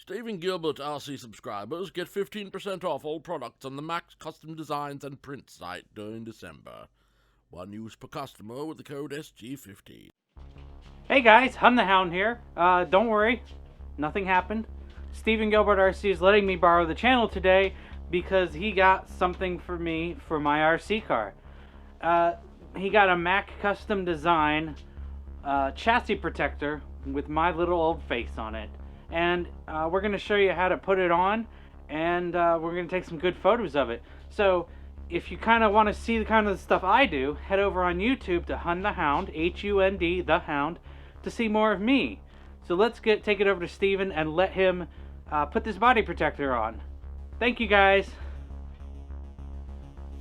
Stephen Gilbert RC subscribers get 15% off all products on the Max Custom Designs and Print site during December. One use per customer with the code SG15. Hey guys, I'm the Hound here. Don't worry, nothing happened. Stephen Gilbert RC is letting me borrow the channel today because he got something for me for my RC car. He got a Mac Custom Design chassis protector with my little old face on it. And we're going to show you how to put it on, and we're going to take some good photos of it. So if you kind of want to see the kind of stuff I do, head over on YouTube to Hund the Hound, H-U-N-D, the Hound, to see more of me. So let's take it over to Stephen and let him put this body protector on. Thank you guys.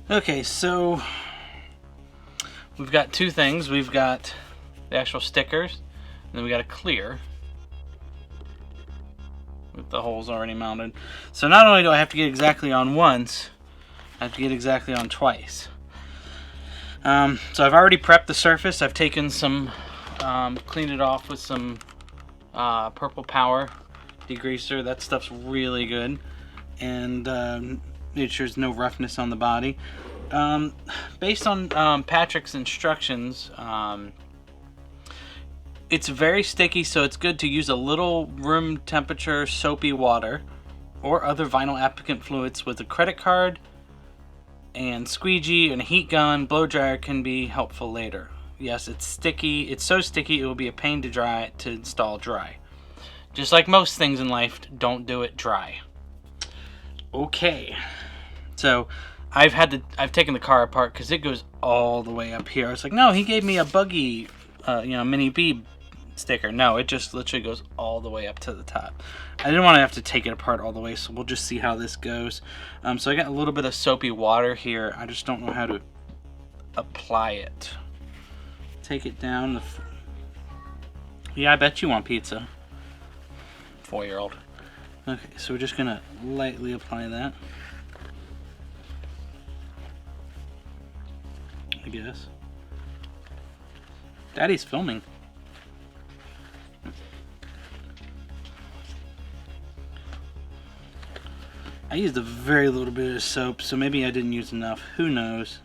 Okay, so we've got two things. We've got the actual stickers, and then we got a clear with the holes already mounted. So not only do I have to get exactly on once, I have to get exactly on twice. So I've already prepped the surface. I've taken some, cleaned it off with some Purple Power degreaser. That stuff's really good, and made sure there's no roughness on the body. Based on Patrick's instructions, it's very sticky, so it's good to use a little room temperature soapy water or other vinyl applicant fluids with a credit card, and squeegee and a heat gun. Blow dryer can be helpful later. Yes, it's sticky. It's so sticky it will be a pain to install dry. Just like most things in life, don't do it dry. Okay, so I've taken the car apart because it goes all the way up here. It's like, no, he gave me a buggy, mini B sticker. No, it just literally goes all the way up to the top. I didn't want to have to take it apart all the way, so we'll just see how this goes. So I got a little bit of soapy water here. I just don't know how to apply it. Take it down. Yeah, I bet you want pizza. 4-year-old. Okay, so we're just gonna lightly apply that, I guess. Daddy's filming. I used a very little bit of soap, so maybe I didn't use enough. Who knows?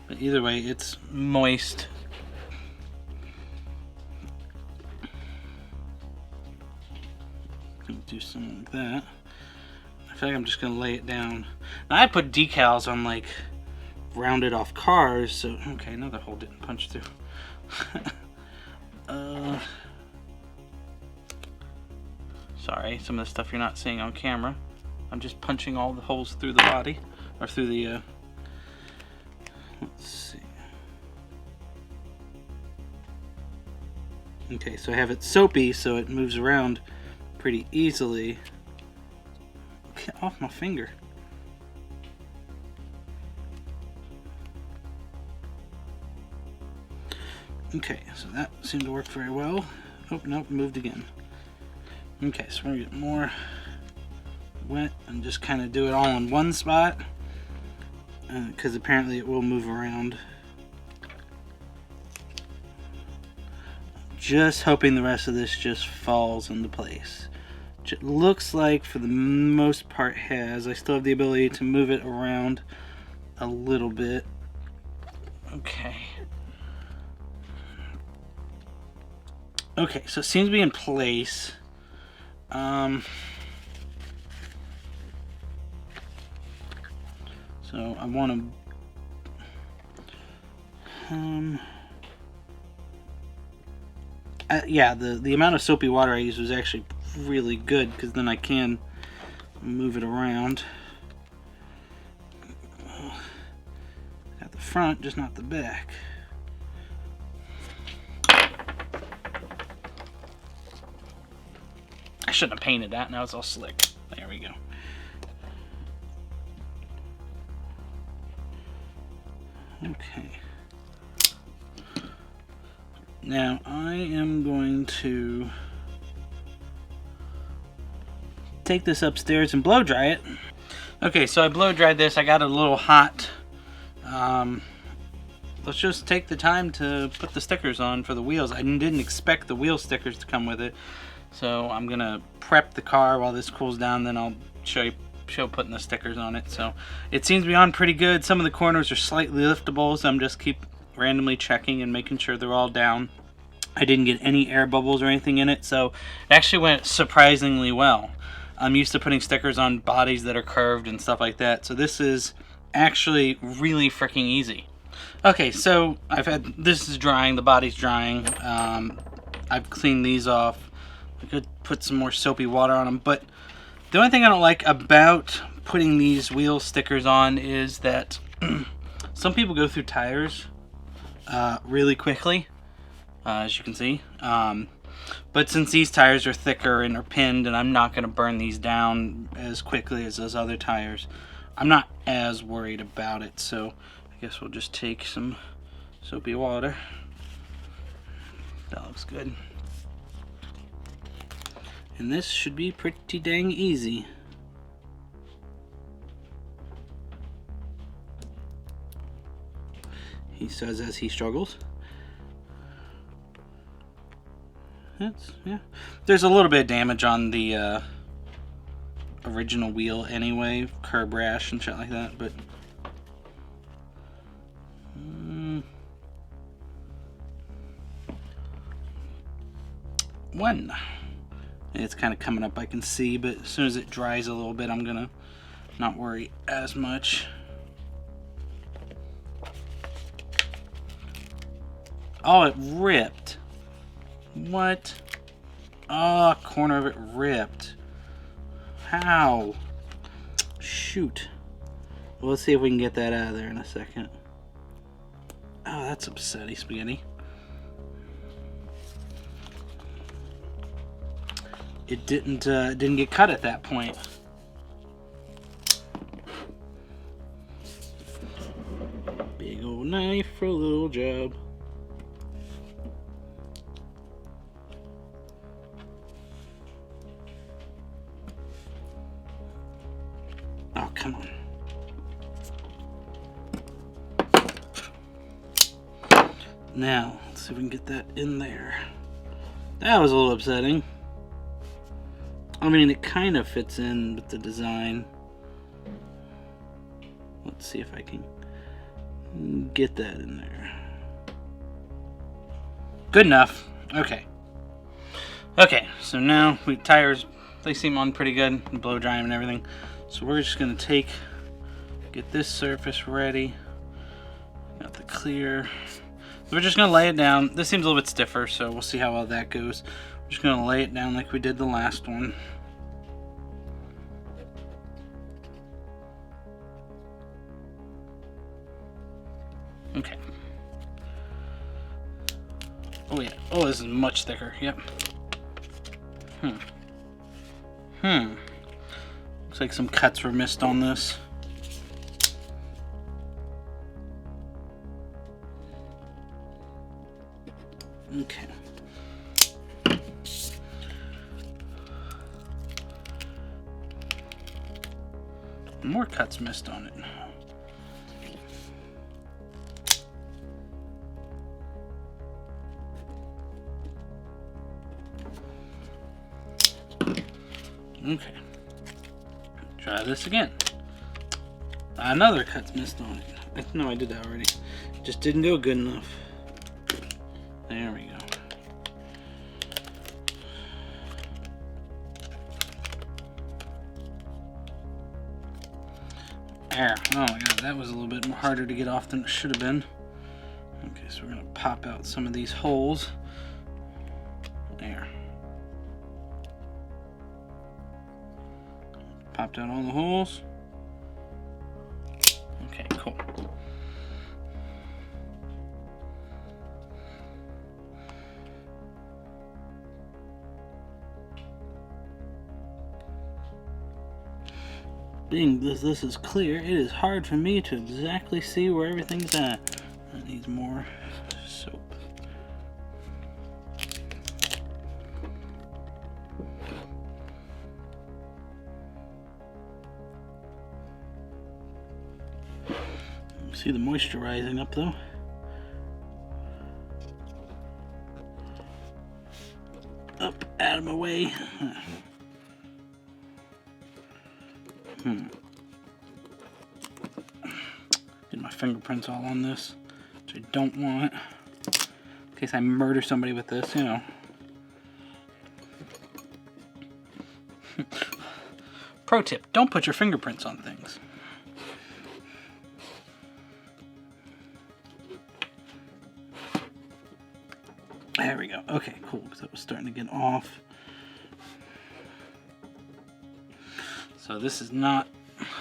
But either way, it's moist. Do something like that. I feel like I'm just gonna lay it down. Now, I put decals on like rounded off cars, so okay, another hole didn't punch through. Sorry, some of the stuff you're not seeing on camera. I'm just punching all the holes through the body, or through the, let's see. Okay, so I have it soapy, so it moves around pretty easily. Get off my finger. Okay, so that seemed to work very well. Oh, nope, moved again. Okay, so we're gonna get more wet and just kind of do it all in one spot, because apparently it will move around. Just hoping the rest of this just falls into place. Which it looks like for the most part has. I still have the ability to move it around a little bit. Okay. Okay, so it seems to be in place. So I want to, yeah, the amount of soapy water I used was actually really good, because then I can move it around. Got the front, just not the back. I shouldn't have painted that. Now it's all slick. There we go. Okay. Now I am going to take this upstairs and blow dry it. Okay, so I blow dried this. I got it a little hot. Let's just take the time to put the stickers on for the wheels. I didn't expect the wheel stickers to come with it, So I'm gonna prep the car while this cools down, then I'll show putting the stickers on it. So it seems to be on pretty good. Some of the corners are slightly liftable, so I'm just keep randomly checking and making sure they're all down. I didn't get any air bubbles or anything in it, so it actually went surprisingly well. I'm used to putting stickers on bodies that are curved and stuff like that, so this is actually really freaking easy. Okay, so this is drying, the body's drying. I've cleaned these off. I could put some more soapy water on them, but the only thing I don't like about putting these wheel stickers on is that some people go through tires really quickly, as you can see. But since these tires are thicker and are pinned, and I'm not going to burn these down as quickly as those other tires, I'm not as worried about it. So I guess we'll just take some soapy water. That looks good. And this should be pretty dang easy. He says as he struggles. Yeah. There's a little bit of damage on the original wheel anyway, curb rash and shit like that, but one. It's kind of coming up, I can see, but as soon as it dries a little bit, I'm gonna not worry as much. Oh, it ripped. What? Oh, a corner of it ripped. How? Shoot. Well, let's see if we can get that out of there in a second. Oh, that's upsetting, spaghetti. It didn't get cut at that point. Big old knife for a little job. Oh, come on. Now, let's see if we can get that in there. That was a little upsetting. I mean, it kind of fits in with the design. Let's see if I can get that in there. Good enough. Okay. Okay, so now tires, they seem on pretty good, blow dry them and everything. So we're just gonna get this surface ready. Got the clear. So we're just gonna lay it down. This seems a little bit stiffer, so we'll see how well that goes. We're just gonna lay it down like we did the last one. Okay. Oh yeah. Oh, this is much thicker. Yep. Looks like some cuts were missed on this. Okay. More cuts missed on it. Okay. Try this again. Another cut's missed on it. No, I did that already. Just didn't go good enough. There we go. There. Oh my god, that was a little bit harder to get off than it should have been. Okay, so we're gonna pop out some of these holes. There. Popped out all the holes. Okay, cool. Being this is clear, it is hard for me to exactly see where everything's at. That needs more soap. See the moisture rising up though. Up, out of my way. way. Get my fingerprints all on this, which I don't want. In case I murder somebody with this, you know. Pro tip, don't put your fingerprints on things. There we go. Okay, cool, because it was starting to get off. So this is not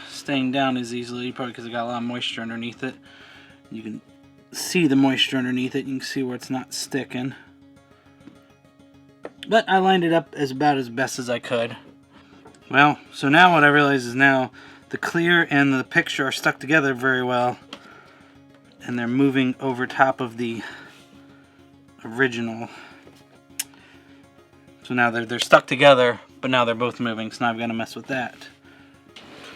staying down as easily, probably because it got a lot of moisture underneath it. You can see the moisture underneath it. You can see where it's not sticking. But I lined it up about as best as I could. Well, so now what I realize is now the clear and the picture are stuck together very well. And they're moving over top of the original. So now they're stuck together, but now they're both moving, so now I've got to mess with that.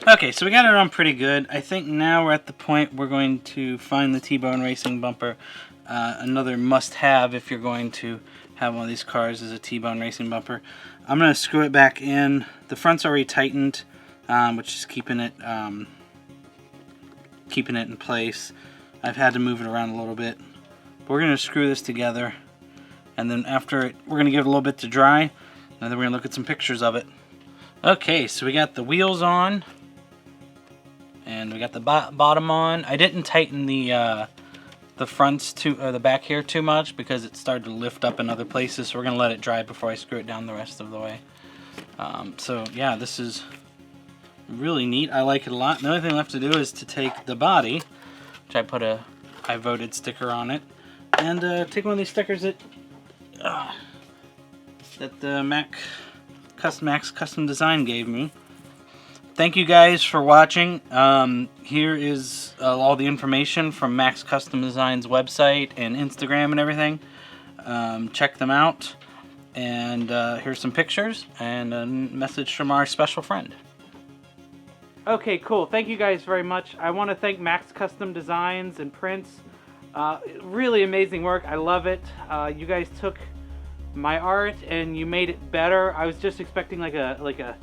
Okay, so we got it on pretty good. I think now we're at the point we're going to find the T-bone racing bumper. Another must-have if you're going to have one of these cars is a T-bone racing bumper. I'm going to screw it back in. The front's already tightened, which is keeping it in place. I've had to move it around a little bit. But we're going to screw this together, and then after it, we're going to give it a little bit to dry, and then we're going to look at some pictures of it. Okay, so we got the wheels on, and we got the bottom on. I didn't tighten the fronts or the back here too much because it started to lift up in other places, so we're going to let it dry before I screw it down the rest of the way. So yeah, this is really neat. I like it a lot. The only thing left to do is to take the body, which I put a I voted sticker on it, and take one of these stickers that the Max Custom Design gave me. Thank you guys for watching. Here is all the information from Max Custom Design's website and Instagram and everything. Check them out. And here's some pictures and a message from our special friend. Okay, cool. Thank you guys very much. I want to thank Max Custom Designs and Prints. Really amazing work. I love it. You guys took my art and you made it better. I was just expecting like a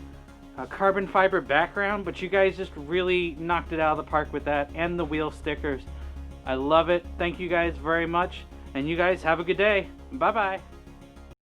carbon fiber background, but you guys just really knocked it out of the park with that and the wheel stickers. I love it. Thank you guys very much, and you guys have a good day. Bye bye.